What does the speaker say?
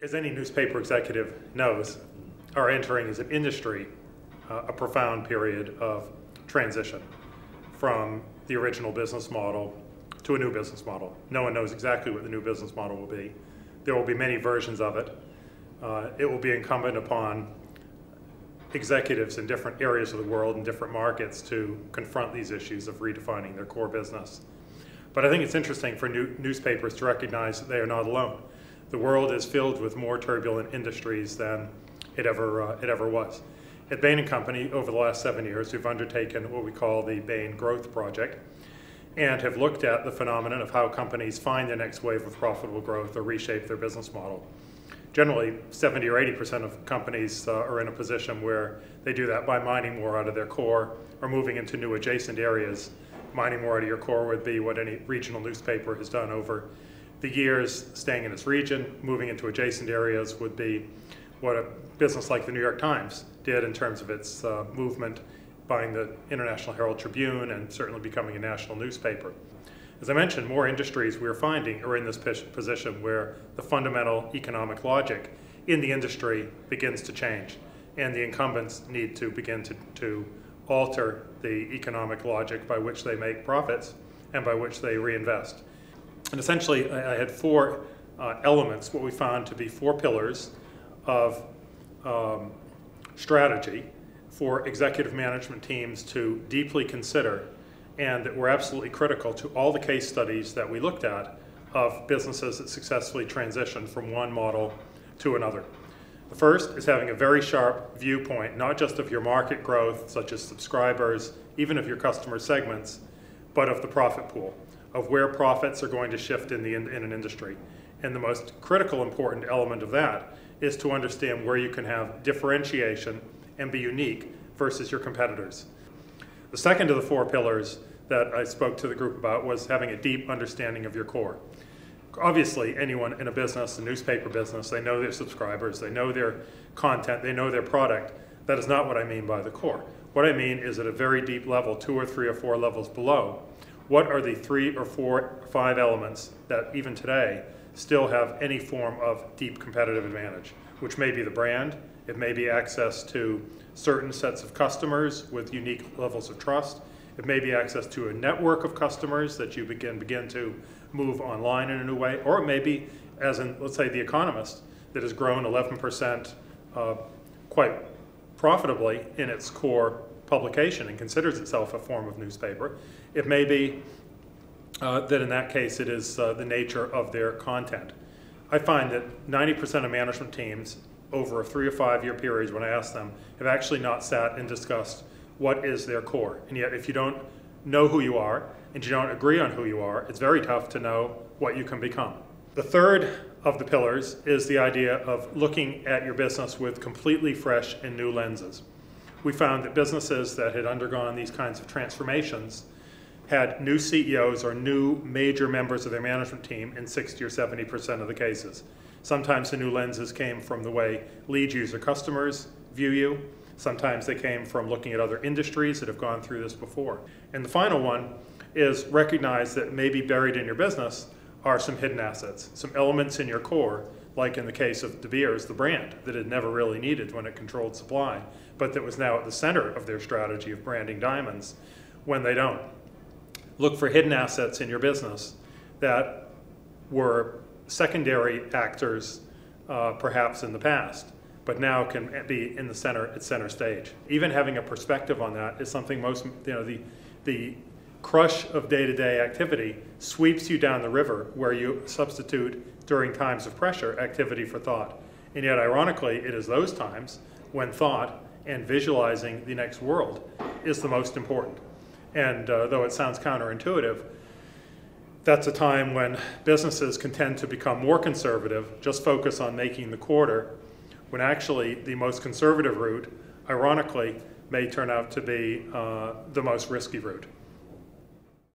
As any newspaper executive knows, are entering as an industry a profound period of transition from the original business model to a new business model. No one knows exactly what the new business model will be. There will be many versions of it. It will be incumbent upon executives in different areas of the world and different markets to confront these issues of redefining their core business. But I think it's interesting for newspapers to recognize that they are not alone. The world is filled with more turbulent industries than it ever was. At Bain & Company, over the last 7 years, we've undertaken what we call the Bain Growth Project and have looked at the phenomenon of how companies find their next wave of profitable growth or reshape their business model. Generally, 70 or 80% of companies are in a position where they do that by mining more out of their core or moving into new adjacent areas. Mining more out of your core would be what any regional newspaper has done over the years, staying in its region. Moving into adjacent areas would be what a business like the New York Times did in terms of its movement, buying the International Herald Tribune and certainly becoming a national newspaper. As I mentioned, more industries we're finding are in this position where the fundamental economic logic in the industry begins to change, and the incumbents need to begin to alter the economic logic by which they make profits and by which they reinvest. And essentially, I had four elements, what we found to be four pillars of strategy for executive management teams to deeply consider, and that were absolutely critical to all the case studies that we looked at of businesses that successfully transitioned from one model to another. The first is having a very sharp viewpoint, not just of your market growth, such as subscribers, even of your customer segments, but of the profit pool, of where profits are going to shift in an industry. And the most critical important element of that is to understand where you can have differentiation and be unique versus your competitors. The second of the four pillars that I spoke to the group about was having a deep understanding of your core. Obviously, anyone in a business, a newspaper business, they know their subscribers, they know their content, they know their product. That is not what I mean by the core. What I mean is at a very deep level, 2 or 3 or 4 levels below, what are the 3 or 4 or 5 elements that even today still have any form of deep competitive advantage, which may be the brand, it may be access to certain sets of customers with unique levels of trust, it may be access to a network of customers that you begin to move online in a new way, or it may be, as in, let's say, The Economist, that has grown 11% quite profitably in its core publication and considers itself a form of newspaper. It may be that in that case it is the nature of their content. I find that 90% of management teams over a 3 or 5 year periods, when I ask them, have actually not sat and discussed what is their core. And yet if you don't know who you are and you don't agree on who you are, it's very tough to know what you can become. The third of the pillars is the idea of looking at your business with completely fresh and new lenses. We found that businesses that had undergone these kinds of transformations had new CEOs or new major members of their management team in 60 or 70% of the cases. Sometimes the new lenses came from the way lead user customers view you. Sometimes they came from looking at other industries that have gone through this before. And the final one is recognize that maybe buried in your business are some hidden assets, some elements in your core, like in the case of De Beers, the brand that it never really needed when it controlled supply, but that was now at the center of their strategy of branding diamonds when they don't. Look for hidden assets in your business that were secondary actors perhaps in the past, but now can be in the center, at center stage. Even having a perspective on that is something most, the crush of day-to-day activity sweeps you down the river where you substitute during times of pressure activity for thought. And yet ironically, it is those times when thought and visualizing the next world is the most important. And though it sounds counterintuitive, that's a time when businesses can tend to become more conservative, just focus on making the quarter, when actually the most conservative route, ironically, may turn out to be the most risky route.